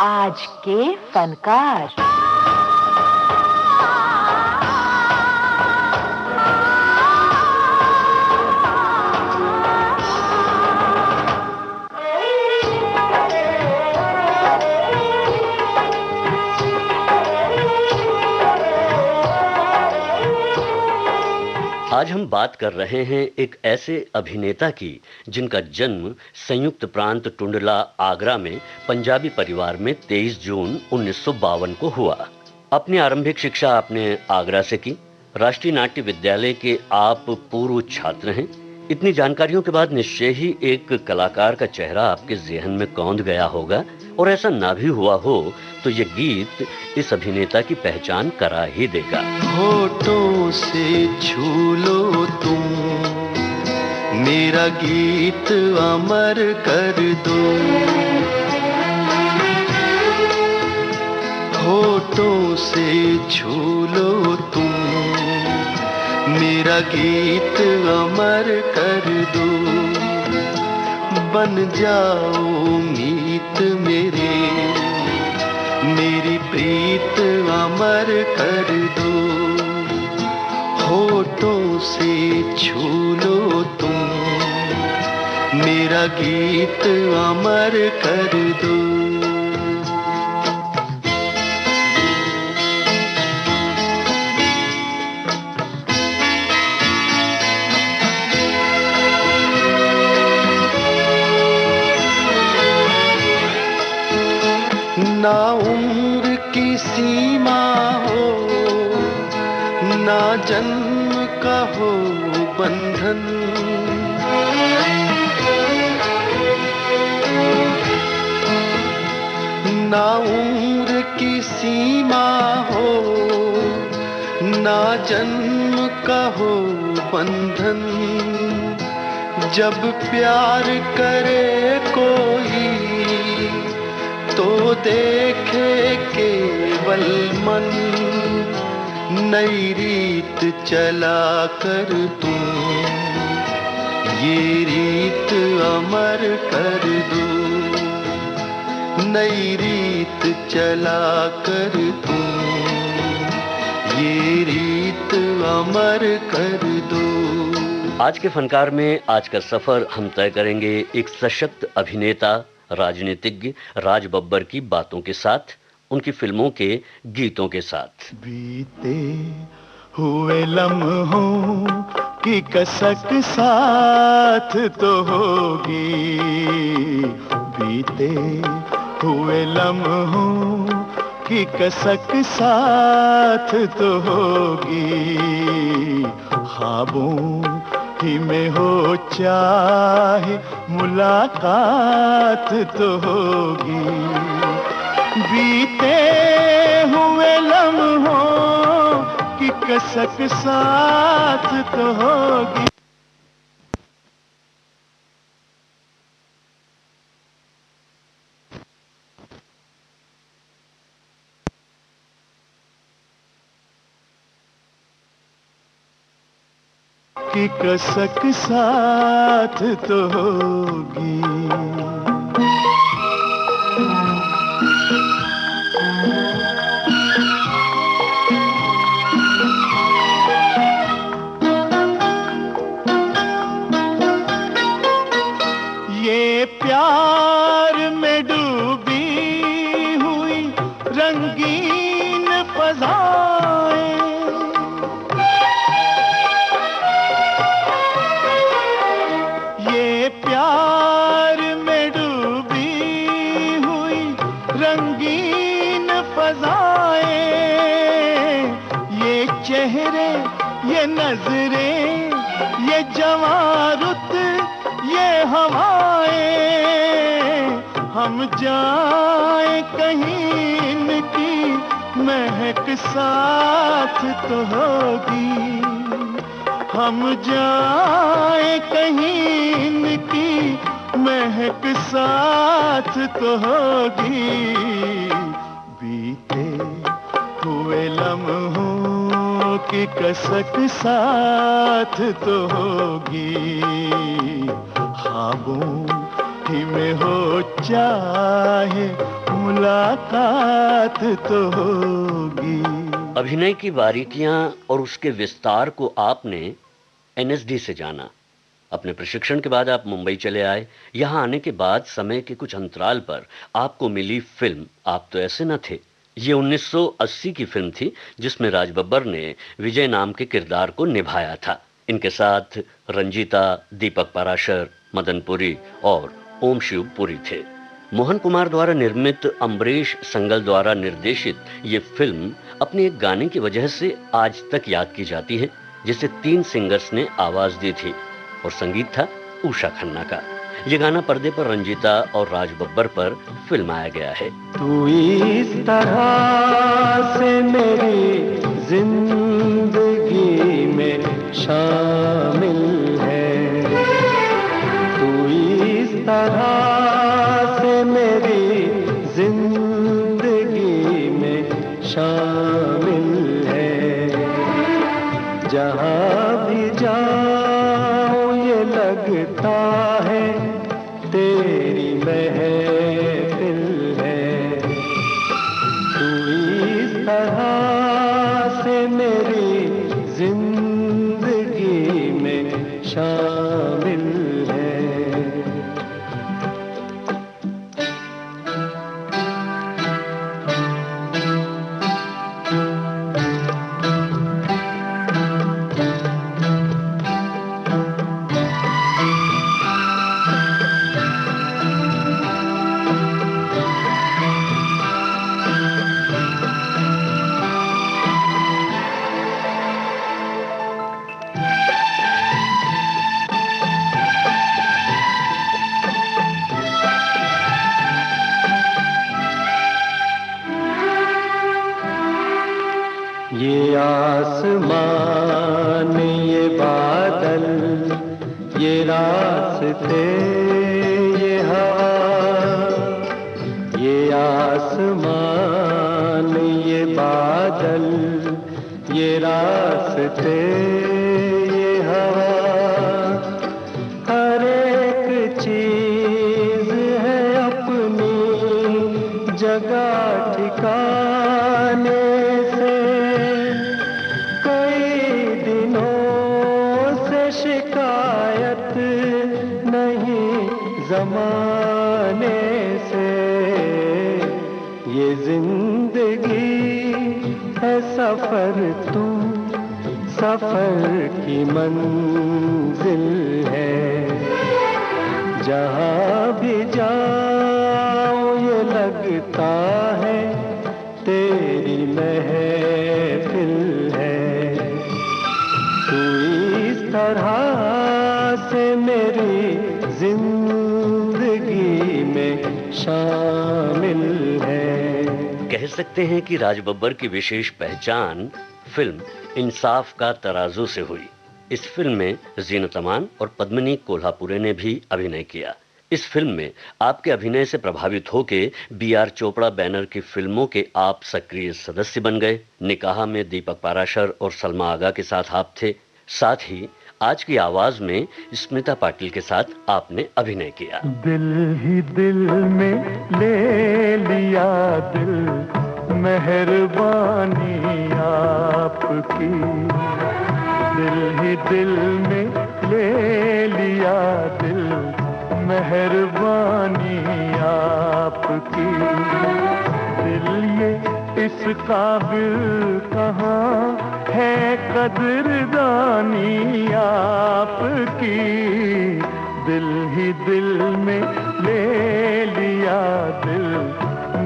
आज के फनकार। आज हम बात कर रहे हैं एक ऐसे अभिनेता की जिनका जन्म संयुक्त प्रांत टुंडला आगरा में पंजाबी परिवार में 23 जून 1952 को हुआ। अपनी आरंभिक शिक्षा आपने आगरा से की। राष्ट्रीय नाट्य विद्यालय के आप पूर्व छात्र हैं। इतनी जानकारियों के बाद निश्चय ही एक कलाकार का चेहरा आपके ज़हन में कौंध गया होगा, और ऐसा ना भी हुआ हो तो ये गीत इस अभिनेता की पहचान करा ही देगा। होठों से छू लो तुम, मेरा गीत अमर कर दो। होठों से छू लो तुम, मेरा गीत अमर कर दो। बन जाओ मीत मेरे, मेरी प्रीत अमर कर दो। होठों से छू लो तुम, मेरा गीत अमर कर दो। ना उम्र की सीमा हो, ना जन्म का हो बंधन। ना उम्र की सीमा हो, ना जन्म का हो बंधन। जब प्यार करे कोई तो देखे केवल मन। नई रीत चला कर तुम, ये रीत अमर कर दो। नई रीत चला कर तुम, ये रीत अमर कर दो। आज के फनकार में आज का सफर हम तय करेंगे एक सशक्त अभिनेता, राजनीतिज्ञ राज बब्बर की बातों के साथ, उनकी फिल्मों के गीतों के साथ। बीते हुए लम्हों की कसक साथ तो होगी, बीते हुए लम्हों की कसक साथ तो होगी। ख्वाबों ही में हो चाहे मुलाकात तो होगी। बीते हुए लम्हों की कसक साथ तो होगी। की कसक साथ तो होगी। ये प्यार में डूबी हुई रंगीन फज़ाएं, ये प्यार में डूबी हुई रंगीन फज़ाएं। ये चेहरे, ये नजरें, ये जवां रुत, ये हवाएं। हम जाए कहीं इनकी महक साथ तो होगी। हम जाए कहीं इनकी महक साथ तो होगी। बीते हुए लम्हों की कसक साथ तो होगी। ख्वाबों ही में हो चाहे मुलाकात तो होगी। अभिनय की बारीकियां और उसके विस्तार को आपने एनएसडी से जाना। अपने प्रशिक्षण के बाद आप मुंबई चले आए। यहां आने के बाद समय के कुछ अंतराल पर आपको मिली फिल्म आप तो ऐसे न थे। ये 1980 की फिल्म थी जिसमें राज बब्बर ने विजय नाम के किरदार को निभाया था। इनके साथ रंजीता, दीपक पाराशर, मदन पुरी और ओम शिव पुरी थे। मोहन कुमार द्वारा निर्मित, अम्बरीश संगल द्वारा निर्देशित ये फिल्म अपने एक गाने की वजह से आज तक याद की जाती है, जिसे 3 सिंगर्स ने आवाज दी थी और संगीत था उषा खन्ना का। ये गाना पर्दे पर रंजीता और राज बब्बर पर फिल्माया गया है। तू इस तरह से मेरी जिंदगी में शामिल है, तू इस तरह से मेरी जिंदगी में शामिल है। जहाँ भी जाऊं ये लगता है तेरी महफिल है। तू इस तरह से मेरी जिंदगी में शामिल है। ये आसमान, ये बादल, ये रास्ते, ये हवा। ये आसमान, ये बादल, ये रास्ते, ये हवा। हर एक चीज है अपनी जगह ठिकाने से। शिकायत नहीं जमाने से। ये जिंदगी है सफर, तू सफर की मंजिल है। जहाँ भी जाऊं ये लगता है तेरी महफिल है। तू इस तरह से मेरी जिंदगी में शामिल है। कह सकते हैं कि राज बब्बर की विशेष पहचान फिल्म इंसाफ का तराजू से हुई। इस फिल्म में जीनत अमान और पद्मिनी कोल्हापुरे ने भी अभिनय किया। इस फिल्म में आपके अभिनय से प्रभावित होके B.R. चोपड़ा बैनर की फिल्मों के आप सक्रिय सदस्य बन गए। निकाह में दीपक पाराशर और सलमा आगा के साथ आप थे। साथ ही आज की आवाज में स्मिता पाटिल के साथ आपने अभिनय किया। दिल ही दिल में ले लिया दिल, मेहरबानी आपकी। दिल ही दिल में ले लिया दिल, मेहरबानी आपकी। दिल ये इस काबिल कहाँ है कदरदानी आपकी। दिल ही दिल में ले लिया दिल,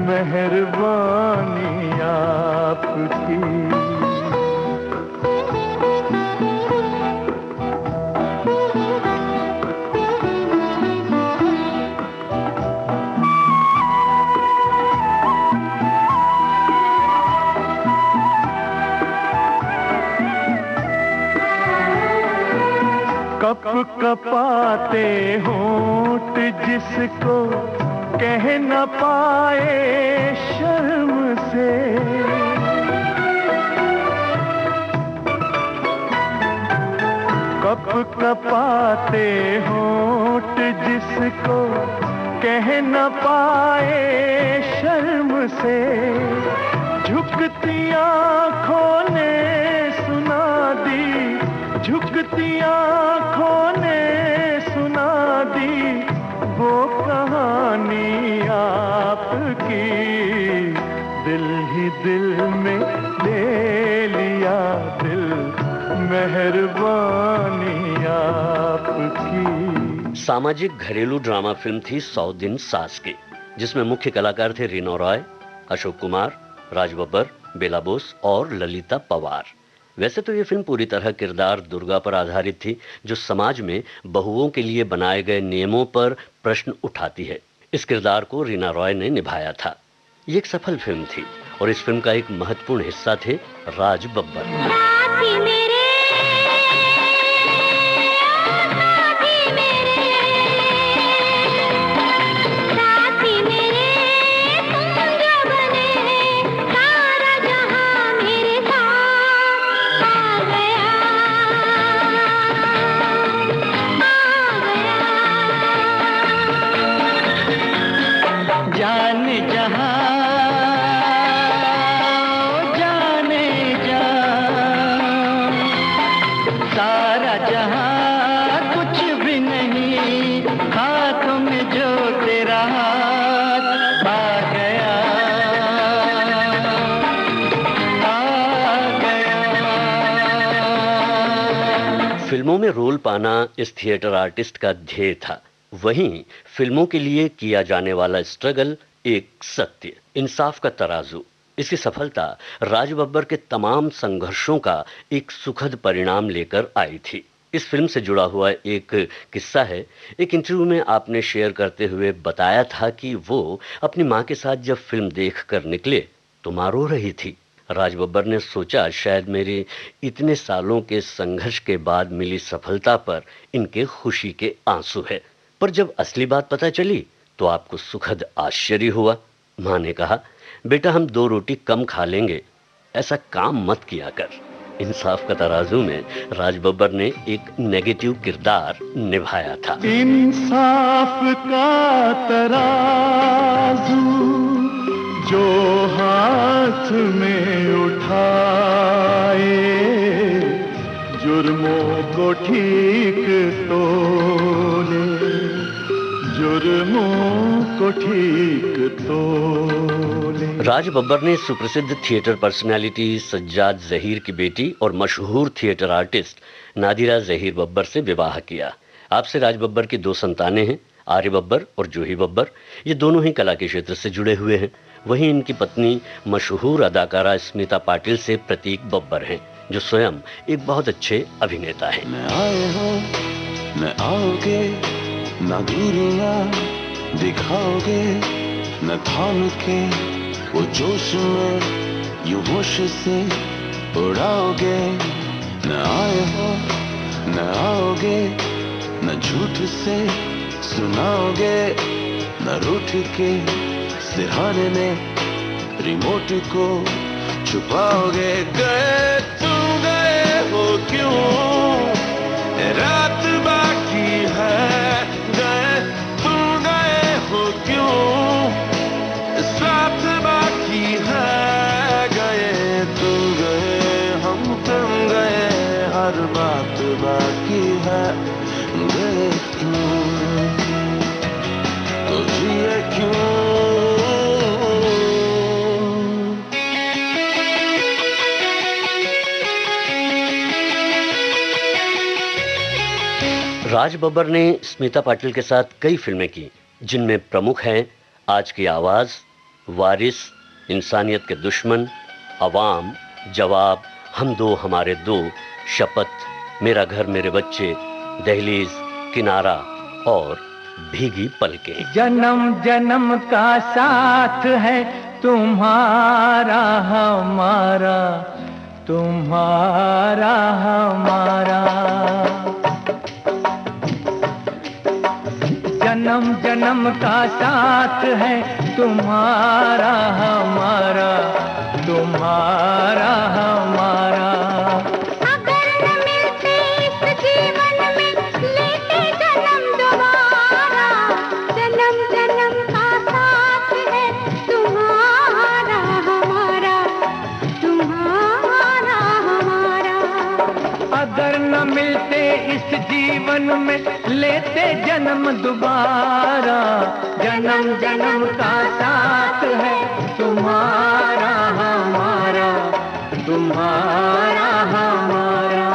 मेहरबानी आपकी। कप कपाते होंठ जिसको कह न पाए शर्म से। कप कपाते होंठ जिसको कह न पाए शर्म से झुकती आँखों ने सुना दी, झुकती आँखों ने सुना दी वो कहानी आपकी। दिल ही दिल में ले लिया दिल, मेहरबानी आपकी। सामाजिक घरेलू ड्रामा फिल्म थी 100 दिन सास की, जिसमें मुख्य कलाकार थे रीना रॉय, अशोक कुमार, राज बब्बर, बेला बोस और ललिता पवार। वैसे तो ये फिल्म पूरी तरह किरदार दुर्गा पर आधारित थी, जो समाज में बहुओं के लिए बनाए गए नियमों पर प्रश्न उठाती है। इस किरदार को रीना रॉय ने निभाया था। ये एक सफल फिल्म थी और इस फिल्म का एक महत्वपूर्ण हिस्सा थे राज बब्बर। फिल्मों में रोल पाना इस थिएटर आर्टिस्ट का ध्येय था। वहीं फिल्मों के लिए किया जाने वाला स्ट्रगल एक सत्य, इंसाफ का तराजू। इसकी सफलता राज बब्बर के तमाम संघर्षों का एक सुखद परिणाम लेकर आई थी। इस फिल्म से जुड़ा हुआ एक किस्सा है। एक इंटरव्यू में आपने शेयर करते हुए बताया था कि वो अपनी माँ के साथ जब फिल्म देख कर निकले तो माँ रो रही थी। राज बब्बर ने सोचा शायद मेरे इतने सालों के संघर्ष के बाद मिली सफलता पर इनके खुशी के आंसू है, पर जब असली बात पता चली तो आपको सुखद आश्चर्य हुआ। माँ ने कहा, बेटा हम 2 रोटी कम खा लेंगे, ऐसा काम मत किया कर। इंसाफ का तराजू में राज बब्बर ने एक नेगेटिव किरदार निभाया था। इंसाफ का तराजू जो हाथ में उठाए, जुर्मों को ठीक तोले, जुर्मों को ठीक तोले। राज बब्बर ने सुप्रसिद्ध थिएटर पर्सनालिटी सज्जाद जहीर की बेटी और मशहूर थिएटर आर्टिस्ट नादिरा जहीर बब्बर से विवाह किया। आपसे राज बब्बर की 2 संतानें हैं, आर्य बब्बर और जूही बब्बर। ये दोनों ही कला के क्षेत्र से जुड़े हुए हैं। वहीं इनकी पत्नी मशहूर अदाकारा स्मिता पाटिल से प्रतीक बब्बर हैं, जो स्वयं एक बहुत अच्छे अभिनेता हैं। न आए हो न आओगे, न दूरियां दिखाओगे, न थाम के वो जोश में यूं होश से उड़ाओगे। न आए हो न आओगे, न झूठ से सुनाओगे, न रूठ के सिरहाने में रिमोट को छुपाओगे। गए तुम गए हो क्यों, रात बाकी है। गए तुम गए हो क्यों, साथ बाकी है। गए तुम गए हम तुम गए, हर बात बाकी है। गए क्यों तो जिए क्यों। राज बब्बर ने स्मिता पाटिल के साथ कई फिल्में की, जिनमें प्रमुख हैं आज की आवाज, वारिस, इंसानियत के दुश्मन, अवाम, जवाब, हम दो हमारे दो, शपथ, मेरा घर मेरे बच्चे, दहलीज, किनारा और भीगी पलकें। जन्म जन्म का साथ है तुम्हारा हमारा, तुम्हारा हमारा। जन्म जन्म का साथ है तुम्हारा हमारा, तुम्हारा हमारा। इस जीवन में लेते जन्म दोबारा, जन्म जन्म का साथ है तुम्हारा हमारा, तुम्हारा हमारा।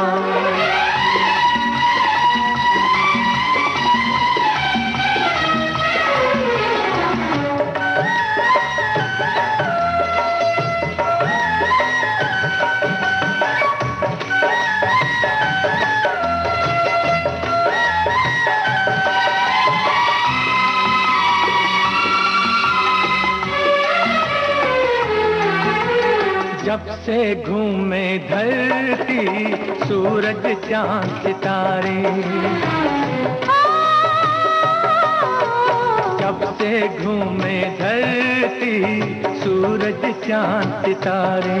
जब से घूमे धरती सूरज चांद सितारे, जब से घूमे धरती सूरज चांद सितारे,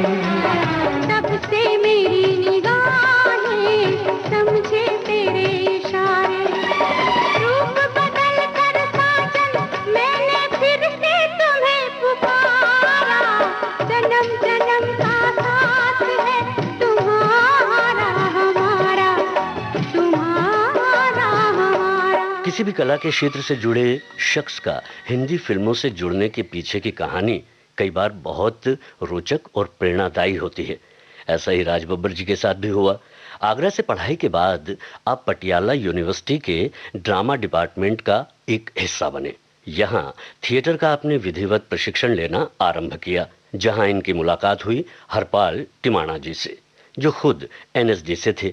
तब से मेरी निगाहें समझे तेरे इशारे। रूप बदल कर साजन मैंने फिर से तुम्हें पुकारा, जन्म जन्म का साथ है तुम्हारा हमारा, तुम्हारा हमारा। किसी भी कला के क्षेत्र से जुड़े शख्स का हिंदी फिल्मों से जुड़ने के पीछे की कहानी कई बार बहुत रोचक और प्रेरणादायी होती है। ऐसा ही राज बब्बर जी के साथ भी हुआ। आगरा से पढ़ाई के बाद आप पटियाला यूनिवर्सिटी के ड्रामा डिपार्टमेंट का एक हिस्सा बने। यहाँ थिएटर का आपने विधिवत प्रशिक्षण लेना आरंभ किया, जहाँ इनकी मुलाकात हुई हरपाल टिमाणा जी से, जो खुद एनएसडी से थे।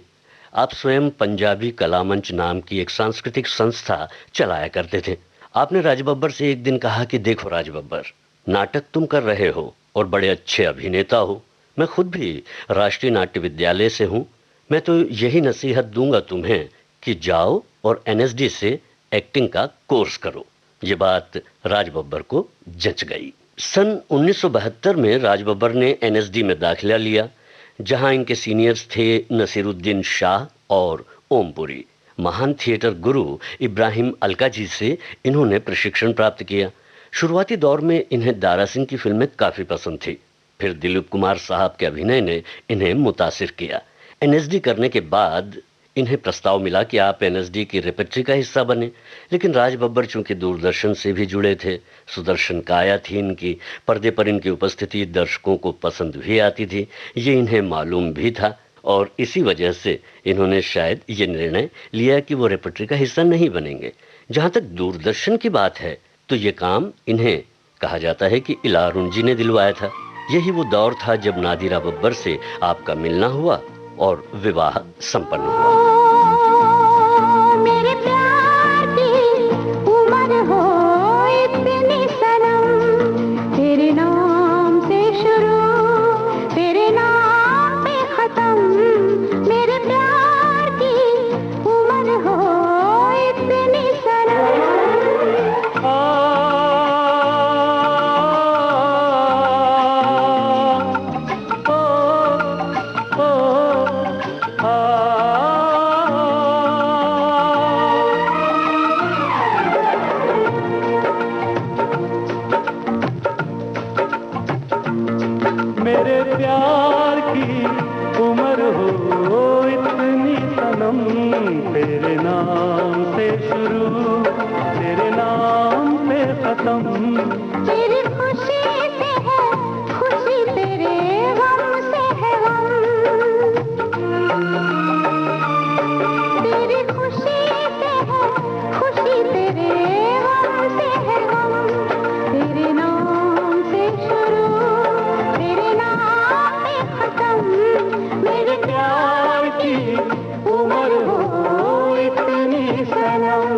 आप स्वयं पंजाबी कला मंच नाम की एक सांस्कृतिक संस्था चलाया करते थे। आपने राज बब्बर से एक दिन कहा कि देखो राज बब्बर, नाटक तुम कर रहे हो और बड़े अच्छे अभिनेता हो, मैं खुद भी राष्ट्रीय नाट्य विद्यालय से हूँ, मैं तो यही नसीहत दूंगा तुम्हें कि जाओ और एनएसडी से एक्टिंग का कोर्स करो। ये बात राज बब्बर को जच गई। सन 1972 में राज बब्बर ने एनएसडी में दाखिला लिया, जहां इनके सीनियर्स थे नसीरुद्दीन शाह और ओमपुरी। महान थिएटर गुरु इब्राहिम अलका जी से इन्होंने प्रशिक्षण प्राप्त किया। शुरुआती दौर में इन्हें दारा सिंह की फिल्में काफी पसंद थी। फिर दिलीप कुमार साहब के अभिनय ने इन्हें मुतासिर किया। एनएसडी करने के बाद इन्हें प्रस्ताव मिला कि आप एनएसडी की रेपेट्री का हिस्सा बने, लेकिन राज बब्बर चूंकि दूरदर्शन से भी जुड़े थे, सुदर्शन काया थी इनकी, पर्दे पर इनकी उपस्थिति दर्शकों को पसंद भी आती थी, ये इन्हें मालूम भी था, और इसी वजह से इन्होंने शायद ये निर्णय लिया कि वो रेपेट्री का हिस्सा नहीं बनेंगे। जहाँ तक दूरदर्शन की बात है तो ये काम इन्हें कहा जाता है कि इला अरुण जी ने दिलवाया था। यही वो दौर था जब नादिरा बब्बर से आपका मिलना हुआ और विवाह संपन्न हुआ। मेरे प्यार की उम्र हो इतनी सनम, तेरे नाम से शुरू तेरे नाम पे खत्म। मेरे प्यार की उम्र हो इतनी सनम। मेरे प्यार की उम्र हो इतनी सनम, तेरे नाम से शुरू तेरे नाम पे खत्म। तेरी खुशी से है खुशी, तेरे गम से है गम। तेरी खुशी से है खुशी, तेरे गम से है गम। तेरे नाम से शुरू तेरे नाम पे खत्म। मेरे प्यार की उम्र हो इतनी सनम।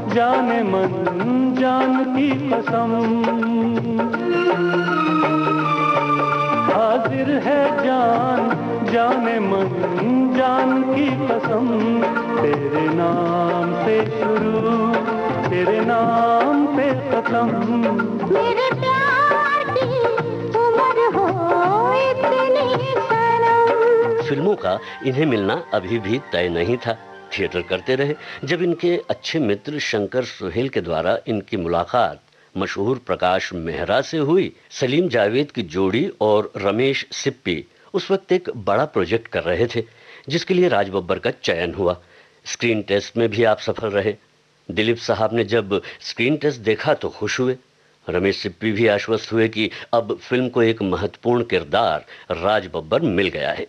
जाने मन जान की कसम, हाजिर है जान जाने मन जान की कसम, तेरे नाम से शुरू तेरे नाम पे खत्म। मेरे प्यार की उम्र हो इतनी सनम। फिल्मों का इन्हें मिलना अभी भी तय नहीं था। थिएटर करते रहे। जब इनके अच्छे मित्र शंकर सुहेल के द्वारा इनकी मुलाकात मशहूर प्रकाश मेहरा से हुई, सलीम जावेद की जोड़ी और रमेश सिप्पी उस वक्त एक बड़ा प्रोजेक्ट कर रहे थे जिसके लिए राज बब्बर का चयन हुआ। स्क्रीन टेस्ट में भी आप सफल रहे। दिलीप साहब ने जब स्क्रीन टेस्ट देखा तो खुश हुए। रमेश सिप्पी भी आश्वस्त हुए कि अब फिल्म को एक महत्वपूर्ण किरदार राज बब्बर मिल गया है।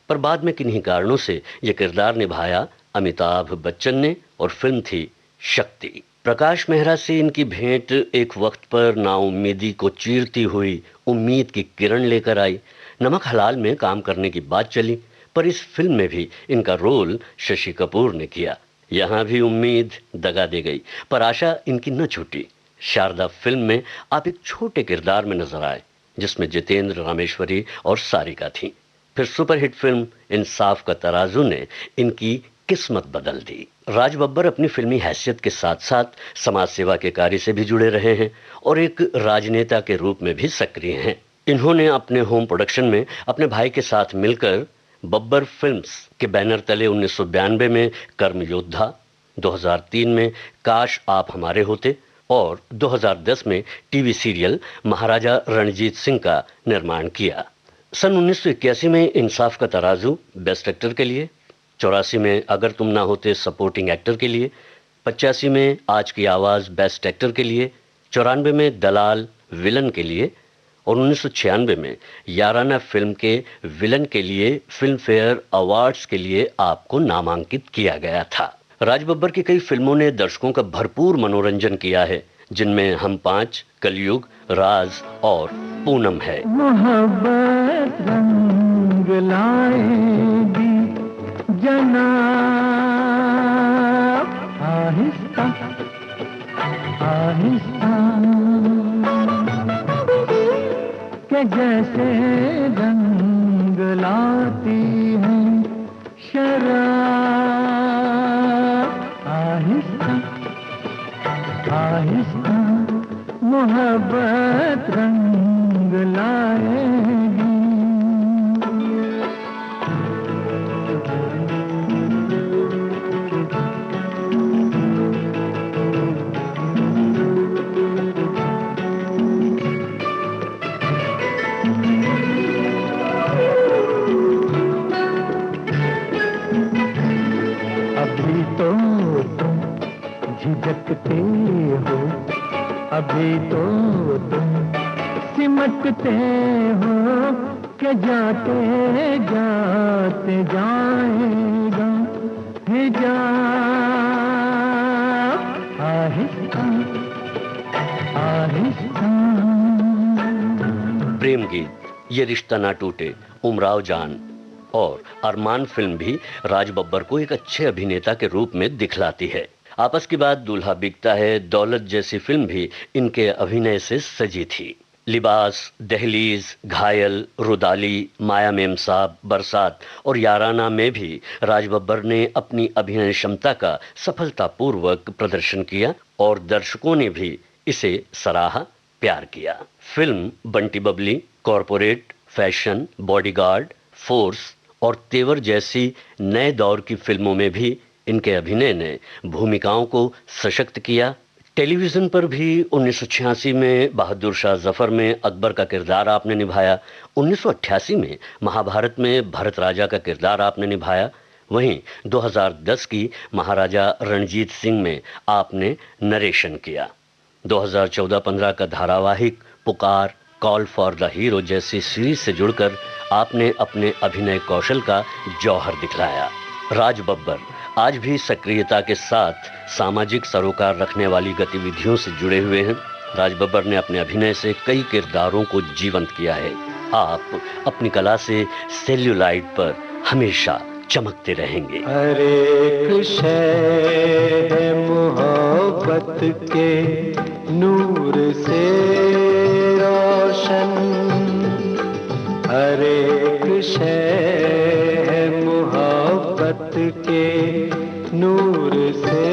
पर बाद में किन्हीं कारणों से यह किरदार निभाया अमिताभ बच्चन ने और फिल्म थी शक्ति। प्रकाश मेहरा से इनकी भेंट एक वक्त पर नाउम्मीदी को चीरती हुई उम्मीद की किरण लेकर आई। नमक हलाल में काम करने की बात चली, पर इस फिल्म में भी इनका रोल शशि कपूर ने किया। यहाँ भी उम्मीद दगा दे गई, पर आशा इनकी न छूटी। शारदा फिल्म में आप एक छोटे किरदार में नजर आए जिसमें जितेंद्र रामेश्वरी और सारिका थी। फिर सुपरहिट फिल्म इंसाफ का तराजू ने इनकी किस्मत बदल दी। राज बब्बर अपनी फिल्मी हैसियत के साथ साथ समाज सेवा के कार्य से भी जुड़े रहे हैं और एक राजनेता के रूप में भी सक्रिय हैं। इन्होंने अपने होम प्रोडक्शन में अपने भाई के साथ मिलकर बब्बर फिल्म्स के बैनर तले 1992 में कर्म योद्धा, 2003 में काश आप हमारे होते और 2010 में टीवी सीरियल महाराजा रणजीत सिंह का निर्माण किया। सन 1981 में इंसाफ का तराजू बेस्ट एक्टर के लिए, 84 में अगर तुम ना होते सपोर्टिंग एक्टर के लिए, 85 में आज की आवाज़ बेस्ट एक्टर के लिए, 94 में दलाल विलन के लिए और 1996 में याराना फिल्म के विलन के लिए फिल्म फेयर अवार्ड्स के लिए आपको नामांकित किया गया था। राज बब्बर की कई फिल्मों ने दर्शकों का भरपूर मनोरंजन किया है, जिनमें हम पांच, कलयुग, राज और पूनम है। मोहब्बत रंग लाएगी जनाब, आहिस्ता आहिस्ता के जैसे रंग लाती है शराब, आहिस्ता आहिस्ता मोहब्बत रंग लाएगी। अभी तो तुम झिझकते हो, अभी तो तुम सिमटते हो कि जाते जाते जाएगा हिजाब, आहिस्ता आहिस्ता। प्रेम गीत, ये रिश्ता ना टूटे, उमराव जान और अरमान फिल्म भी राज बब्बर को एक अच्छे अभिनेता के रूप में दिखलाती है। आपस की बात, दूल्हा बिकता है, दौलत जैसी फिल्म भी इनके अभिनय से सजी थी। लिबास, दहलीज, घायल, रुदाली, माया मेमसाब, बरसात और याराना में भी राज बब्बर ने अपनी अभिनय क्षमता का सफलतापूर्वक प्रदर्शन किया और दर्शकों ने भी इसे सराहा, प्यार किया। Film Bunty Babli, corporate, fashion, bodyguard, force और तेवर जैसी नए दौर की फिल्मों में भी इनके अभिनय ने भूमिकाओं को सशक्त किया। टेलीविजन पर भी 1986 में बहादुर शाह जफर में अकबर का किरदार आपने निभाया, 1988 में महाभारत में भरत राजा का किरदार आपने निभाया, वहीं 2010 की महाराजा रणजीत सिंह में आपने नरेशन किया। 2014-15 का धारावाहिक पुकार, कॉल फॉर द हीरो जैसी सीरीज से जुड़कर आपने अपने अभिनय कौशल का जौहर दिखलाया। राज बब्बर आज भी सक्रियता के साथ सामाजिक सरोकार रखने वाली गतिविधियों से जुड़े हुए हैं। राज बब्बर ने अपने अभिनय से कई किरदारों को जीवंत किया है। आप अपनी कला से सेल्यूलाइट पर हमेशा चमकते रहेंगे। हर एक शय है मोहब्बत मोहब्बत के नूर से रोशन हर एक शय है मोहब्बत के नूर से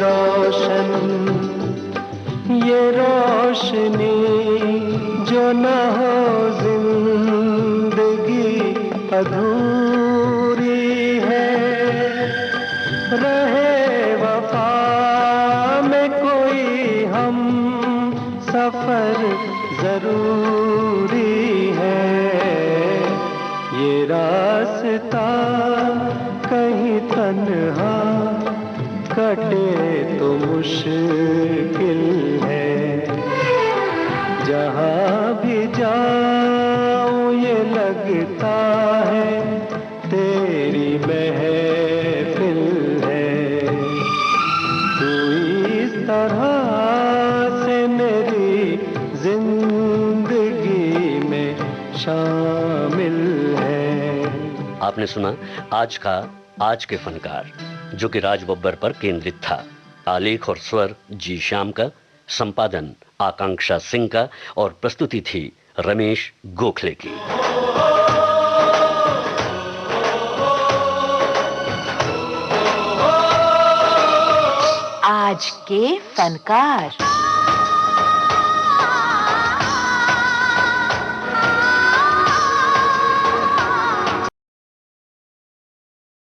रोशन। ये रोशनी जो न हो जिंदगी अधूरी है। रहे वफा में कोई हम सफर जरूरी है। ये रास्ता कहीं तन्हा कटे तो मुश्किल है। जहाँ भी जाऊं ये लगता है तेरी महफिल है। तू इस तरह से मेरी जिंदगी में शामिल है। आपने सुना आज के फनकार, जो कि राज बब्बर पर केंद्रित था। आलेख और स्वर जी श्याम का, संपादन आकांक्षा सिंह का और प्रस्तुति थी रमेश गोखले की। आज के फनकार।